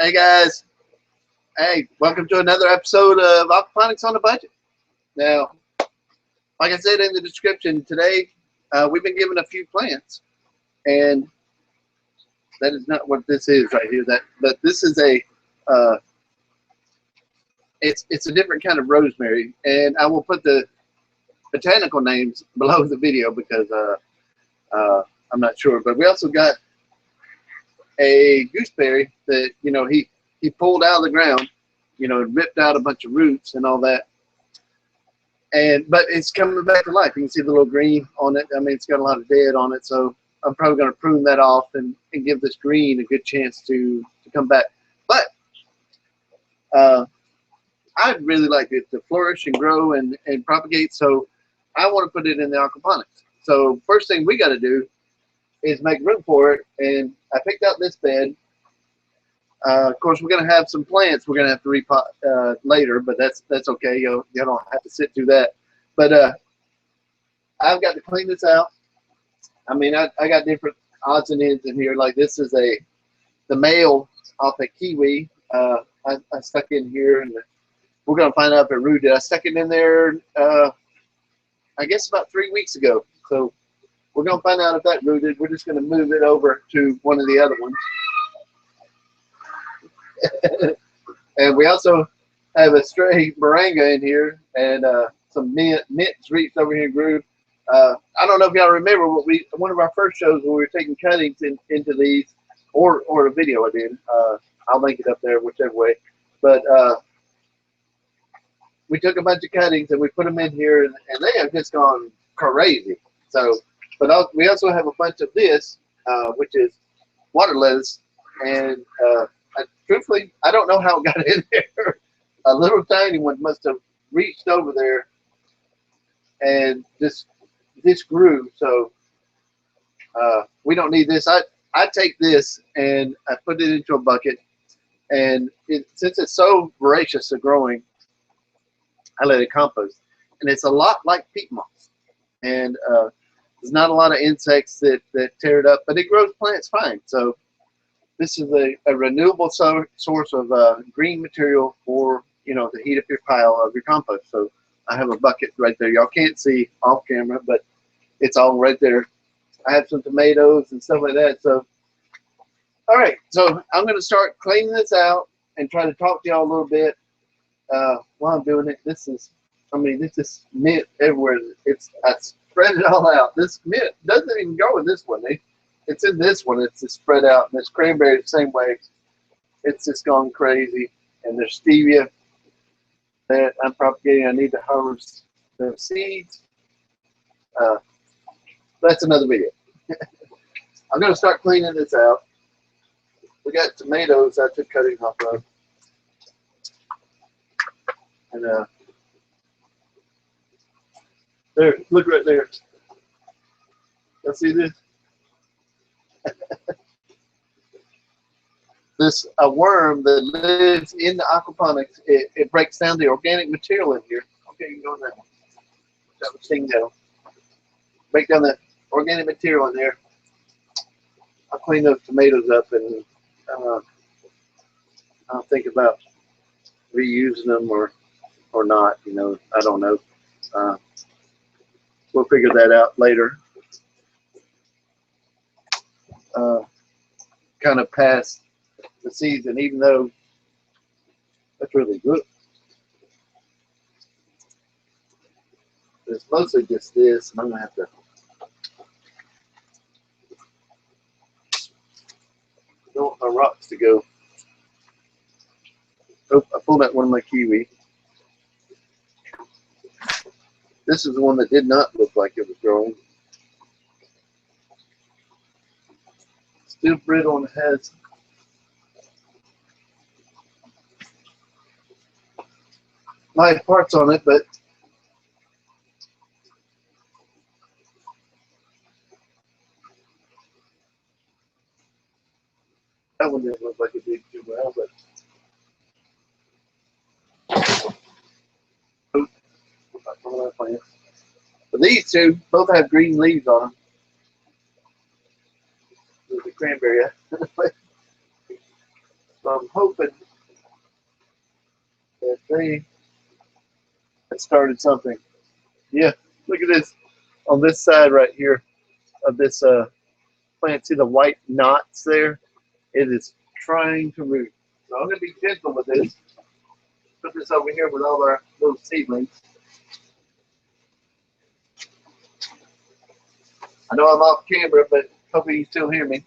Hey guys, hey, welcome to another episode of Aquaponics on a Budget. Now, like I said in the description, today we've been given a few plants, and that is not what this is right here. But this is a it's a different kind of rosemary, and I will put the botanical names below the video because I'm not sure. But we also got a gooseberry that he pulled out of the ground, ripped out a bunch of roots and all that. But it's coming back to life. You can see the little green on it. I mean, it's got a lot of dead on it, so I'm probably going to prune that off and give this green a good chance to come back. But I'd really like it to flourish and grow and propagate, so I want to put it in the aquaponics. So first thing we got to do is make room for it, and I picked out this bed. Of course, we're going to have some plants we're going to have to repot later, but that's okay. You don't have to sit through that. But I've got to clean this out. I mean, I got different odds and ends in here. Like this is the male off a kiwi. I stuck in here, and we're going to find out if it rooted. I stuck it in there, I guess about 3 weeks ago. So we're going to find out if that rooted. We're just going to move it over to one of the other ones. And we also have a stray moringa in here, and some mint's reached over here and grew. I don't know if y'all remember what one of our first shows when we were taking cuttings into these, or a video I did. I'll link it up there whichever way. But we took a bunch of cuttings and we put them in here, and they have just gone crazy. So, but we also have a bunch of this, which is water lettuce, and truthfully, I don't know how it got in there. A little tiny one must have reached over there, and this grew. So we don't need this. I take this and I put it into a bucket, and since it's so voracious of growing, I let it compost, and it's a lot like peat moss, and there's not a lot of insects that tear it up, but it grows plants fine. So this is a renewable source of green material for to heat up your pile of your compost. So I have a bucket right there. Y'all can't see off camera, but it's all right there. I have some tomatoes and stuff like that. So all right, so I'm going to start cleaning this out and try to talk to y'all a little bit while I'm doing it. This is mint everywhere. I spread it all out. This mint doesn't even go in this one. It's in this one. It's just spread out. And this cranberry the same way. It's just gone crazy. And there's stevia that I'm propagating. I need to harvest the seeds. That's another video. I'm going to start cleaning this out. We got tomatoes I took cuttings off of. And there, look right there. Y'all see this? This a worm that lives in the aquaponics. It breaks down the organic material in here. Okay, you can go in there. That was sting down. Break down the organic material in there. I'll clean those tomatoes up, and I'll think about reusing them or not. I don't know. We'll figure that out later. Kind of past the season, even though that's really good. It's mostly just this, and I'm gonna have to. I don't want my rocks to go. Oh, I pulled out one of my kiwi. This is the one that did not look like it was growing. Still brittle and has live parts on it, but that one didn't look like it did too well. But these two both have green leaves on them. There's the cranberry. So I'm hoping that they have started something. Yeah, look at this on this side right here of this plant. See the white knots there? It is trying to root. So I'm going to be gentle with this. Put this over here with all our little seedlings. I know I'm off camera, but hopefully you still hear me.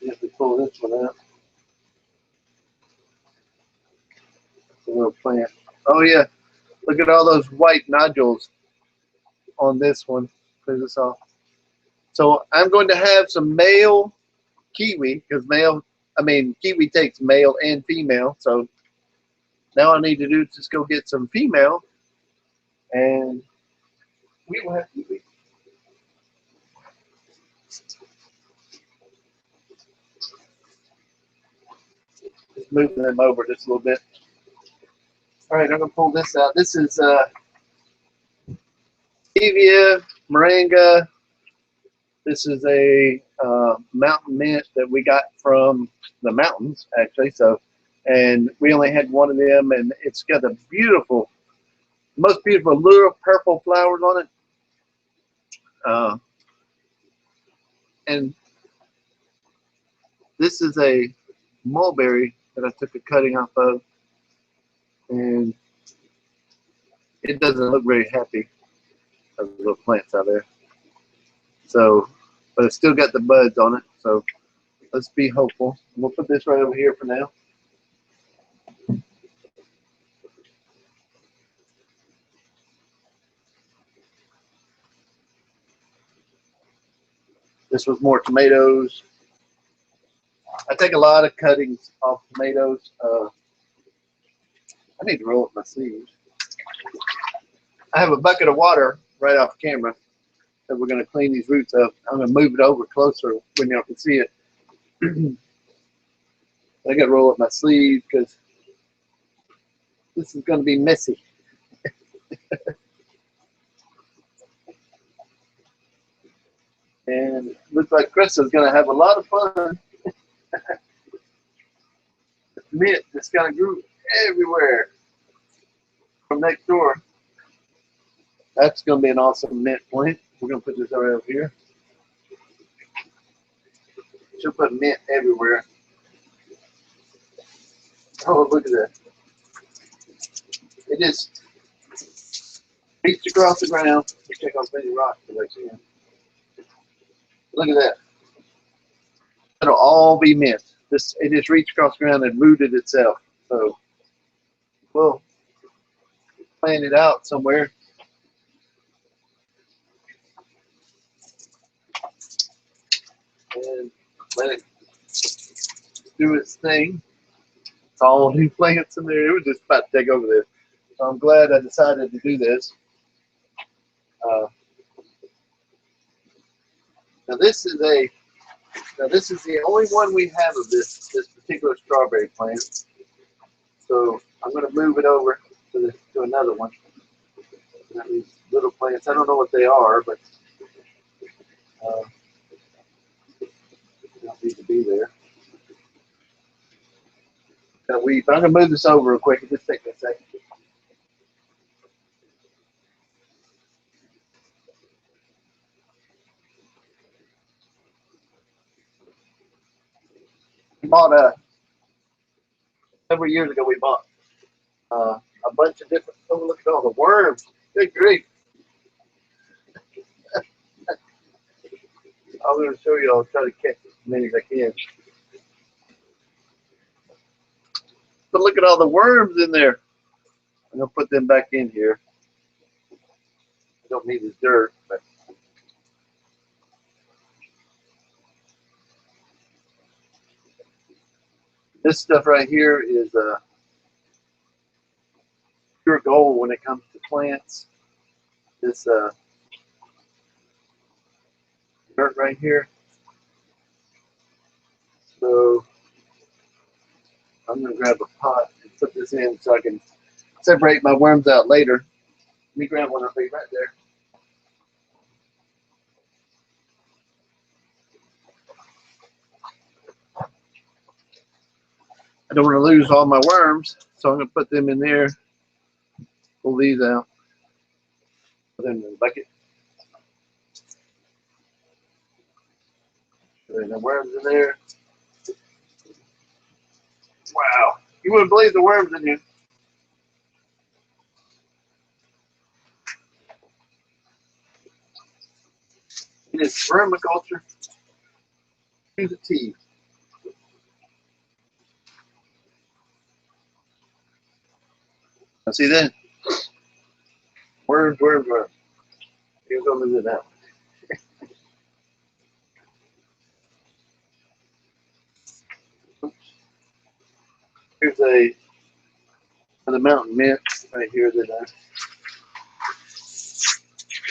You have to pull this one out. It's a little plant. Oh yeah, look at all those white nodules on this one. Clear this off. So I'm going to have some male kiwi because kiwi takes male and female. So now I need to do is just go get some female, and we will have kiwi. Just moving them over just a little bit. All right, I'm gonna pull this out. This is stevia, moringa. This is a mountain mint that we got from the mountains, actually. So, and we only had one of them, and it's got a beautiful, most beautiful little purple flowers on it. And this is a mulberry that I took a cutting off of, and it doesn't look very happy. Those little plants out there. So, but it's still got the buds on it. So let's be hopeful. We'll put this right over here for now. This was more tomatoes. I take a lot of cuttings off tomatoes. I need to roll up my sleeves. I have a bucket of water right off camera that we're going to clean these roots up. I'm going to move it over closer when y'all can see it. I got to roll up my sleeve because this is going to be messy. And it looks like Krista's going to have a lot of fun. Mint that's going to grow everywhere from next door. That's going to be an awesome mint plant. We're going to put this right over here. She'll put mint everywhere. Oh, look at that. It just reached across the ground. Let's check on many rocks that I can. Look at that. It'll all be mint. It just reached across the ground and rooted itself. So we'll plant it out somewhere. And let it do its thing. It's all new plants in there. It was just about to take over this. So I'm glad I decided to do this. Now this is the only one we have of this particular strawberry plant. So I'm going to move it over to another one. These little plants. I don't know what they are, but they don't need to be there. I'm going to move this over real quick. Just take a second. We bought several years ago. We bought a bunch of different. Oh, look at all the worms! Good grief! I'm going to show you. I'll try to catch as many as I can. But look at all the worms in there. I'm going to put them back in here. I don't need this dirt, but this stuff right here is pure gold when it comes to plants. This dirt right here. So I'm going to grab a pot and put this in so I can separate my worms out later. Let me grab one. I'll be right there. I don't want to lose all my worms, so I'm going to put them in there. Pull these out. Put them in the bucket. Put the worms in there. Wow. You wouldn't believe the worms in here. It is vermiculture to the T. See that? Worms, worms, worms. Here's going to do that one. Here's another mountain mint right here that I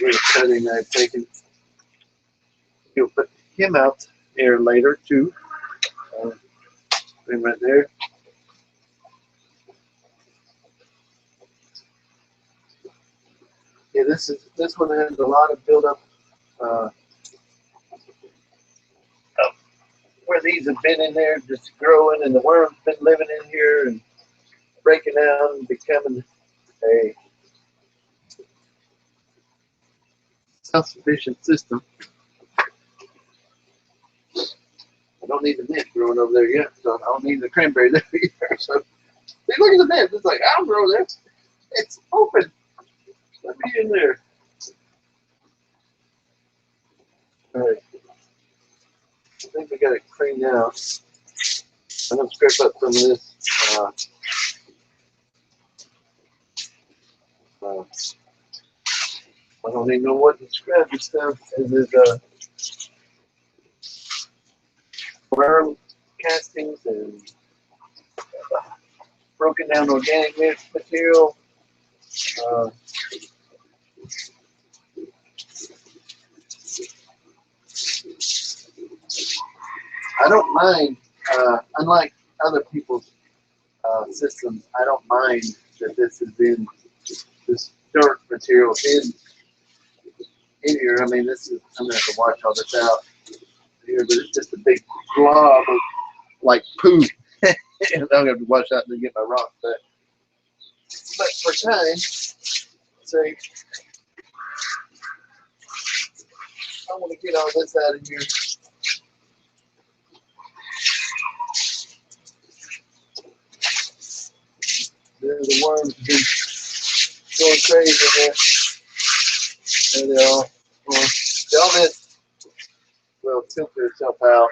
little cutting I've taken. You'll put him out there later too. Put him right there. Yeah, this one has a lot of buildup of where these have been in there, just growing, and the worms been living in here and breaking down and becoming a self-sufficient system. I don't need the mint growing over there yet, so I don't need the cranberry there either. So, see, look at the mint. It's like, I'll grow there. It's open. Let me in there. All right. I think we got it cleaned out. I'm going to scrape up some of this. I don't even know what to scrap this stuff. Is it worm castings and broken down organic material? I don't mind, unlike other people's systems, I don't mind that this has been this dirt material in here. I mean, this is, I'm gonna have to wash all this out here, but it's just a big glob of like poo. And I'm gonna have to wash out and get my rock back. But for time, say, I want to get all this out of here. The worms have been going crazy there. There they are. All this will filter itself out.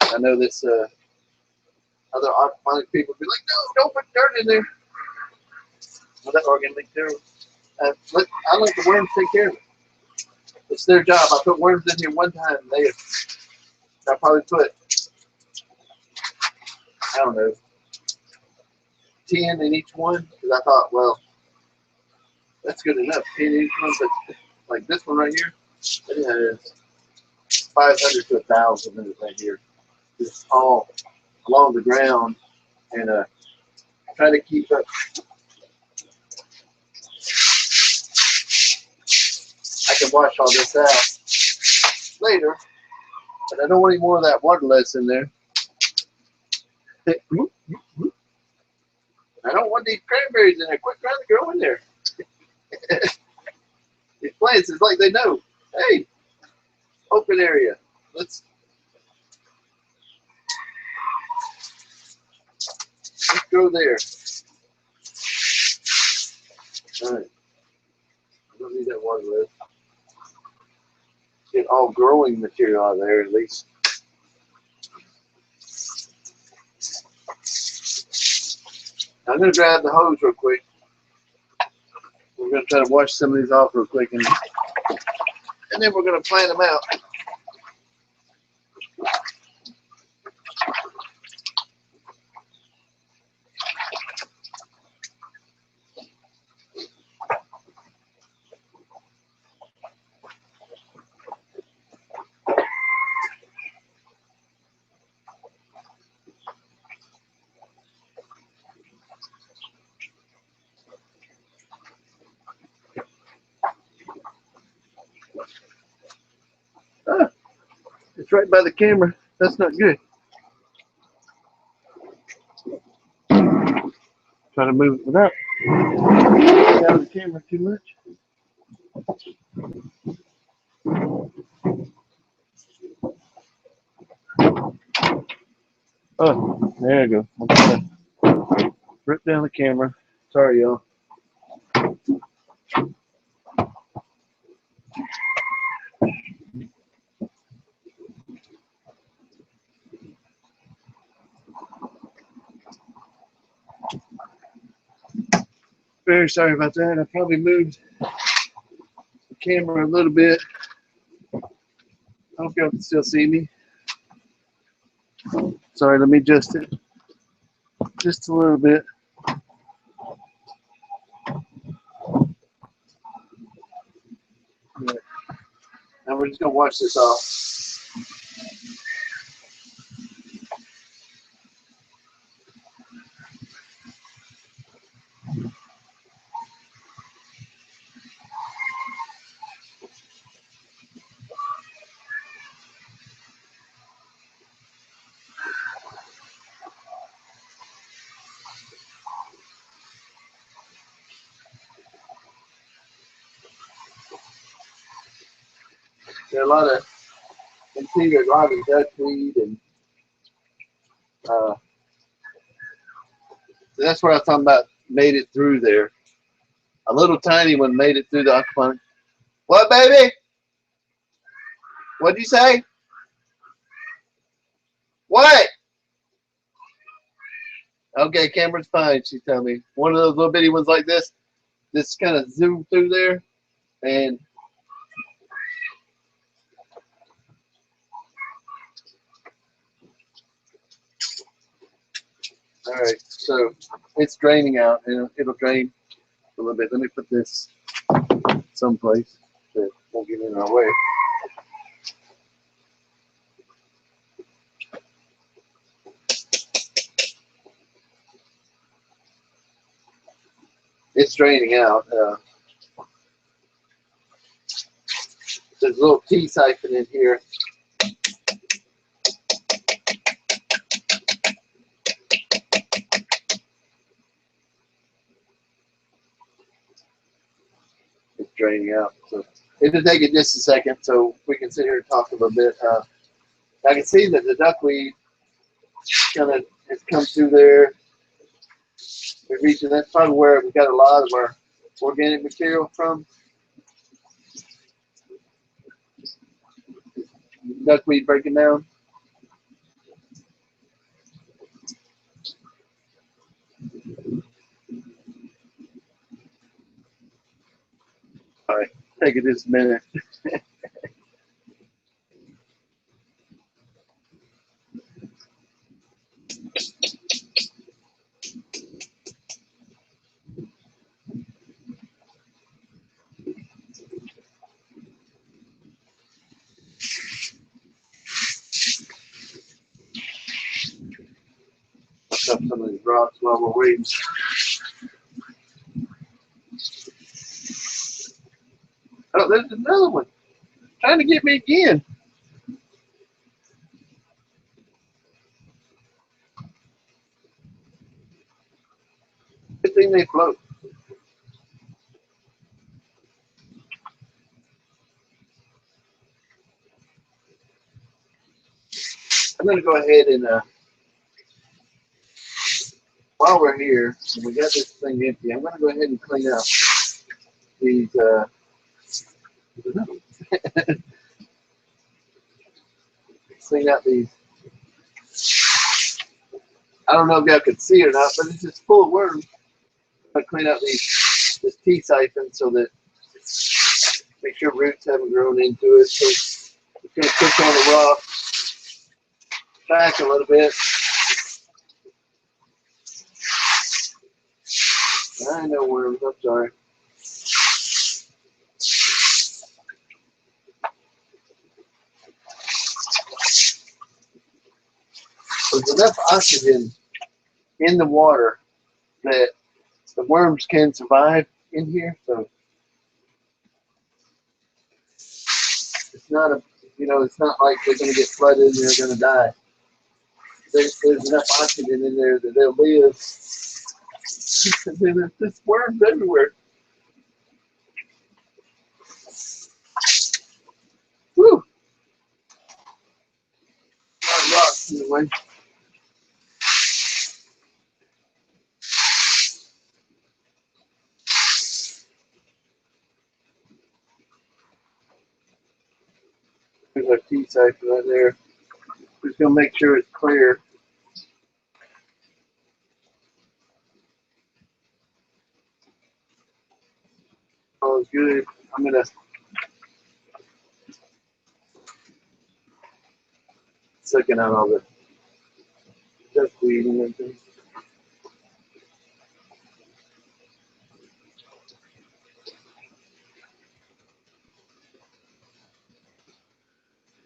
I know this other aquaponic people be like, no, don't put dirt in there. Well, that organic material. I let the worms take care of it. It's their job. I put worms in here one time. I probably put, I don't know, 10 in each one, because I thought, well, that's good enough. 10 in each one, but like this one right here, it has 500 to 1,000 in it right here. It's all along the ground, and try to keep up. I can wash all this out later, but I don't want any more of that waterless in there. I don't want these cranberries in there. Quit trying to grow in there. These plants, it's like they know, hey, open area. Let's go there. All right. I don't need that waterless. Get all growing material out of there at least. I'm going to grab the hose real quick. We're going to try to wash some of these off real quick, and then we're going to plant them out. Ah, it's right by the camera. That's not good. Try to move it without getting out of the camera too much. Oh, there you go. I'm gonna rip down the camera. Sorry, y'all. Very sorry about that. I probably moved the camera a little bit. I hope y'all can still see me. Sorry, let me adjust it just a little bit. Yeah. Now we're just gonna wash this off. There are a lot of interior garden duckweed, and so that's what I was talking about. Made it through there. A little tiny one made it through the aquaponic. What, baby? What'd you say? What? Okay, camera's fine. She's telling me one of those little bitty ones like this. This kind of zoomed through there, and all right, so it's draining out, and it'll drain a little bit. Let me put this someplace that won't get in our way. It's draining out. There's a little tea siphon in here. It's draining out. So it'll take it just a second so we can sit here and talk a little bit. I can see that the duckweed kind of has come through there. We're reaching, that's probably where we got a lot of our organic material from. Duckweed breaking down. All right, take it just a minute. Look up some of these rocks while we're waiting. Oh, there's another one trying to get me again. Good thing they float. I'm going to go ahead and, while we're here, and we got this thing empty, I'm going to go ahead and clean out these, clean out these. I don't know if y'all could see it or not, but it's just full of worms. I'm going to clean out this tea siphon so that, make sure roots haven't grown into it. So it's going to push on the rock back a little bit. I know worms, I'm sorry. There's enough oxygen in the water that the worms can survive in here. So it's not it's not like they're going to get flooded and they're going to die. There's enough oxygen in there that they'll live. There's just worms everywhere. Woo! Rocks in the way. There's our tea section right there. Just gonna make sure it's clear. All is good. I'm gonna sucking out all the duckweed and everything.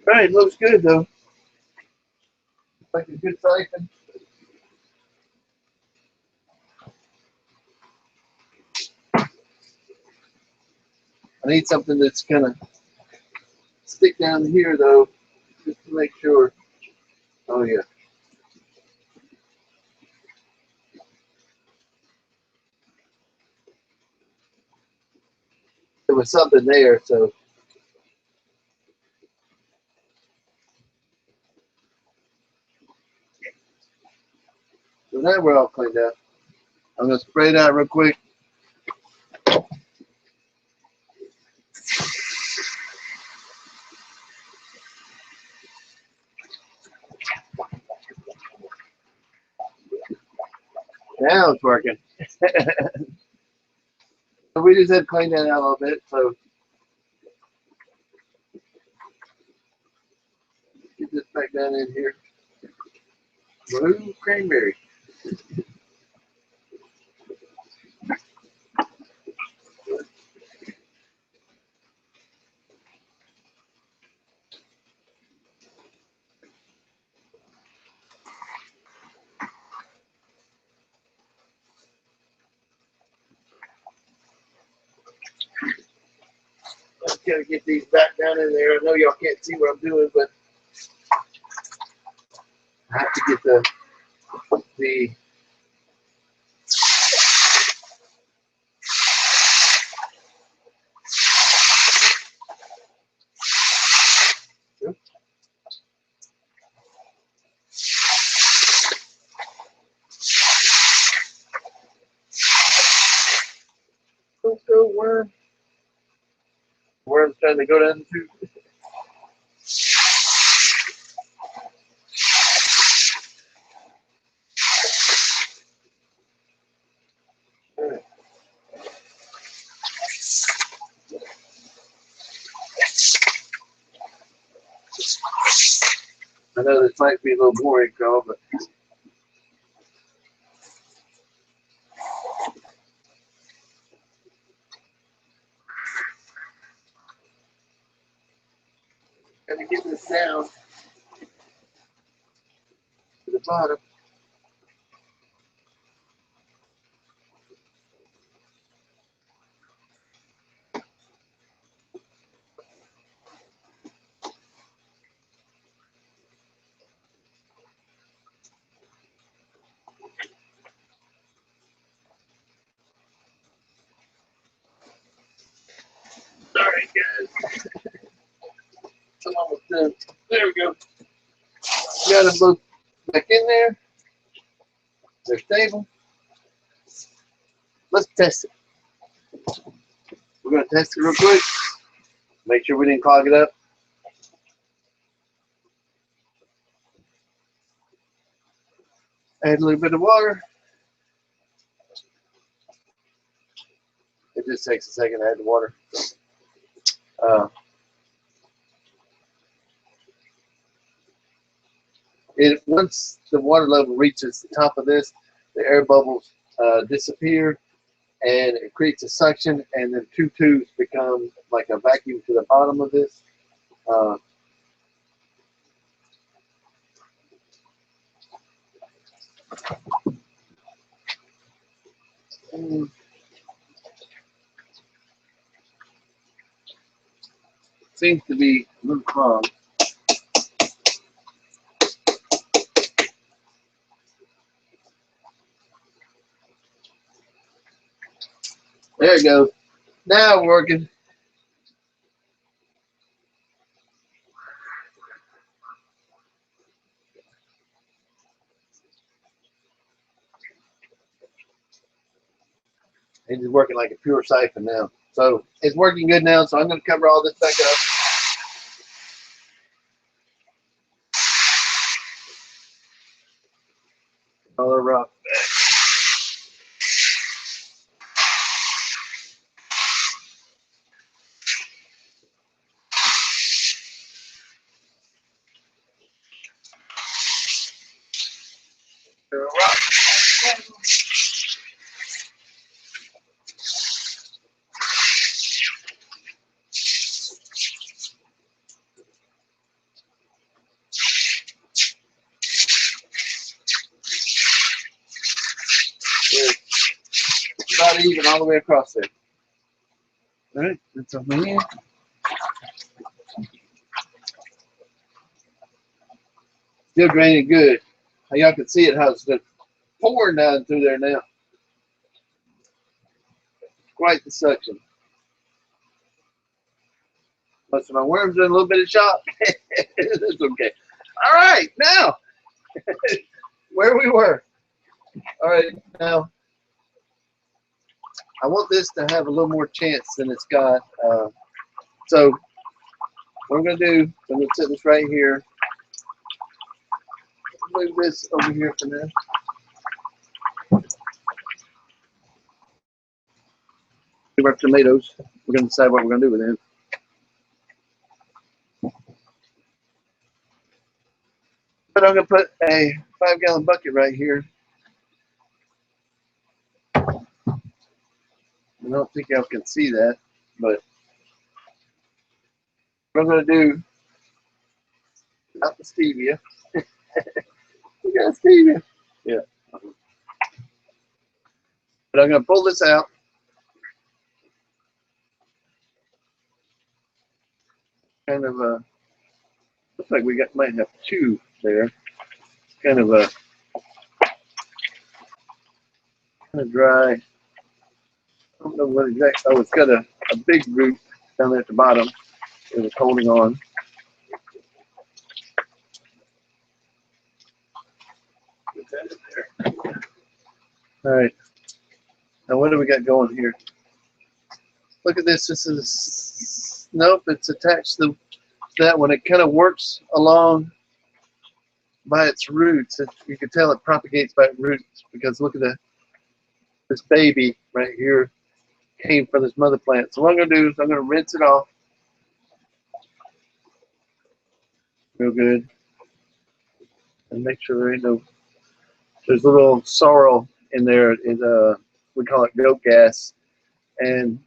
All right, looks good though. Like a good siphon. I need something that's gonna stick down here though, just to make sure. Oh yeah. There was something there, so now we're all cleaned up. I'm gonna spray it out real quick. Now it's working. So we just had to clean that out a little bit. So get this back down in here. Blue cranberry. Just gotta get these back down in there. I know y'all can't see what I'm doing, but I have to get the Don't go worm. Worm's trying to go down the tube. Right. I know this might be a little boring, Carl, but gotta get this down to the bottom. Sorry, guys. I'm almost done. There we go. Got them both back in there. They're stable. Let's test it. We're going to test it real quick. Make sure we didn't clog it up. Add a little bit of water. It just takes a second to add the water. Once the water level reaches the top of this, the air bubbles disappear, and it creates a suction, and then two tubes become like a vacuum to the bottom of this. Seems to be a little clogged. There it goes. Now we're working. It's working like a pure siphon now. So it's working good now. So I'm going to cover all this back up. All the rock back. It's about even all the way across there. All right, that's over here. Still draining good. Y'all can see it how it's just pouring down through there now. Quite the suction. Most of my worms are in a little bit of shock. It's okay. All right, now where we were. All right, now I want this to have a little more chance than it's got. So what I'm going to do, I'm going to set this right here. Move this over here for now. Our tomatoes. We're going to decide what we're going to do with them. But I'm going to put a 5-gallon bucket right here. I don't think y'all can see that, but what I'm going to do, not the stevia. We got stevia. Yeah. But I'm going to pull this out. Kind of looks like we might have two there. Kind of dry. I don't know what exactly. Oh, it's got a big root down there at the bottom. It was holding on. Put that in there. All right. Now what do we got going here? Look at this. This is, nope, it's attached to that one. It kind of works along by its roots. You can tell it propagates by its roots because look at this baby right here came from this mother plant. So what I'm going to do is I'm going to rinse it off real good and make sure there ain't no, there's a little sorrel in there. We call it goat gas. And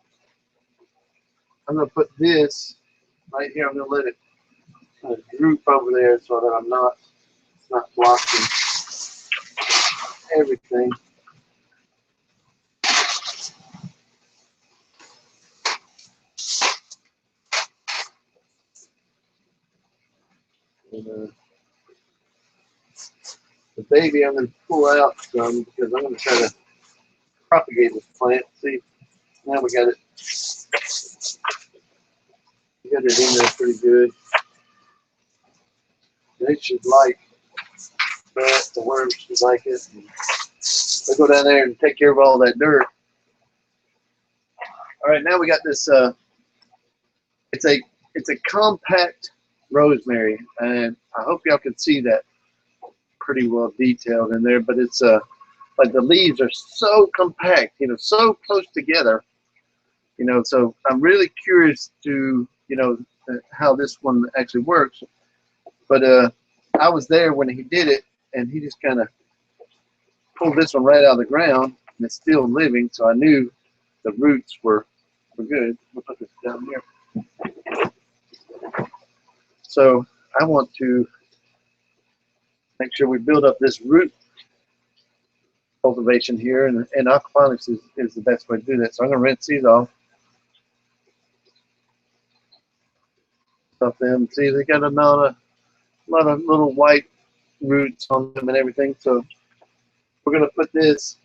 I'm going to put this right here. I'm going to let it droop over there so that it's not blocking everything. And, the baby I'm going to pull out some because I'm going to try to propagate this plant. See, now we got it in there pretty good. They should like that. The worms should like it. They'll go down there and take care of all that dirt. All right, now we got this. It's a compact rosemary, and I hope y'all can see that pretty well detailed in there. But it's like the leaves are so compact, so close together, So I'm really curious to, how this one actually works. But I was there when he did it, and he just kind of pulled this one right out of the ground, and it's still living. So I knew the roots were good. We'll put this down here. So I want to make sure we build up this root cultivation here, and aquaponics is the best way to do that. So I'm going to rinse these off. Stuff them. See, they got a lot of little white roots on them and everything. So we're going to put this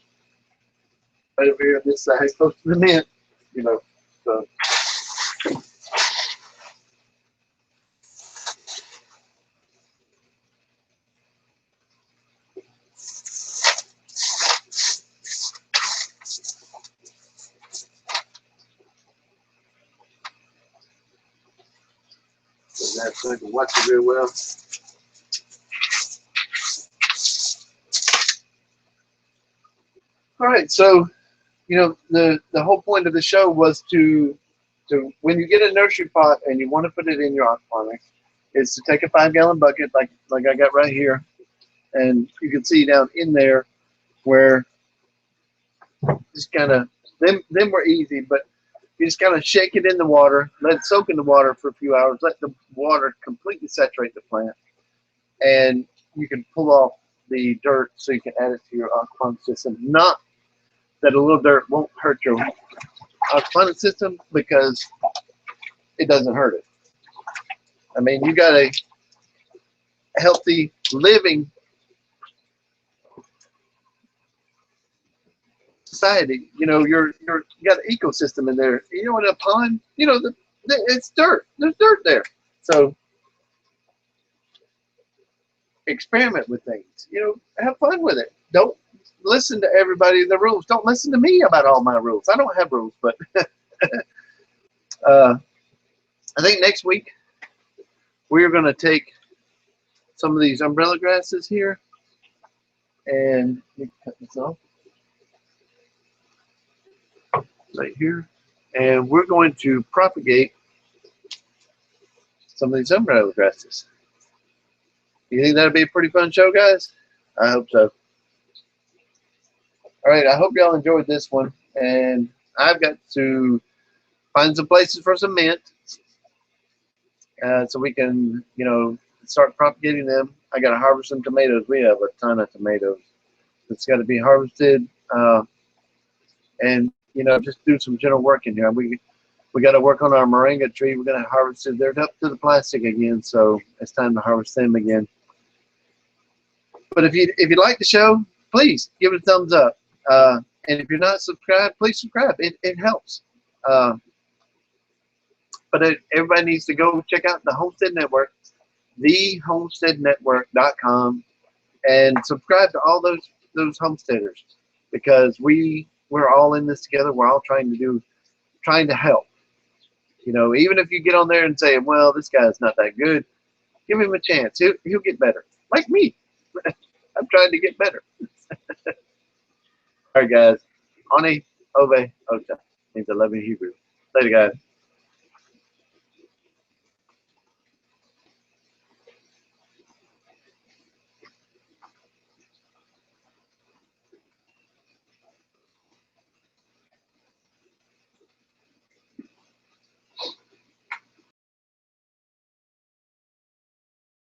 right over here on this side, close to the mint. you know. So that's so I can watch it real well. All right, so you know the whole point of the show was to when you get a nursery pot and you want to put it in your aquaponics, is to take a 5-gallon bucket like I got right here, and you can see down in there where just kind of them were easy, but you just kind of shake it in the water, let it soak in the water for a few hours, let the water completely saturate the plant, and you can pull off the dirt so you can add it to your aquaponic system. Not that a little dirt won't hurt your aquaponic system, because it doesn't hurt it. I mean, you got a healthy living society. You know, you got an ecosystem in there. You know, in a pond, you know, it's dirt. There's dirt there. So experiment with things. You know, have fun with it. Don't listen to everybody in the rules. Don't listen to me about all my rules. I don't have rules, but I think next week we're going to take some of these umbrella grasses here, and let me cut this off right here, and we're going to propagate some of these umbrella grasses. You think that'd be a pretty fun show, guys? I hope so. All right, I hope y'all enjoyed this one, and I've got to find some places for some mint, so we can, you know, start propagating them. I got to harvest some tomatoes. We have a ton of tomatoes. It's got to be harvested, and you know, just do some general work in here. We got to work on our moringa tree. We're going to harvest it. They're up to the plastic again, so it's time to harvest them again. But if you like the show, please give it a thumbs up. And if you're not subscribed, please subscribe. It helps. But everybody needs to go check out the Homestead Network, thehomesteadnetwork.com, and subscribe to all those homesteaders, because we're all in this together. We're all trying to help. You know, even if you get on there and say, well, this guy's not that good, give him a chance. He'll get better. Like me. I'm trying to get better. All right, guys. Ani Ove Ota means I love you in Hebrew. Later, guys.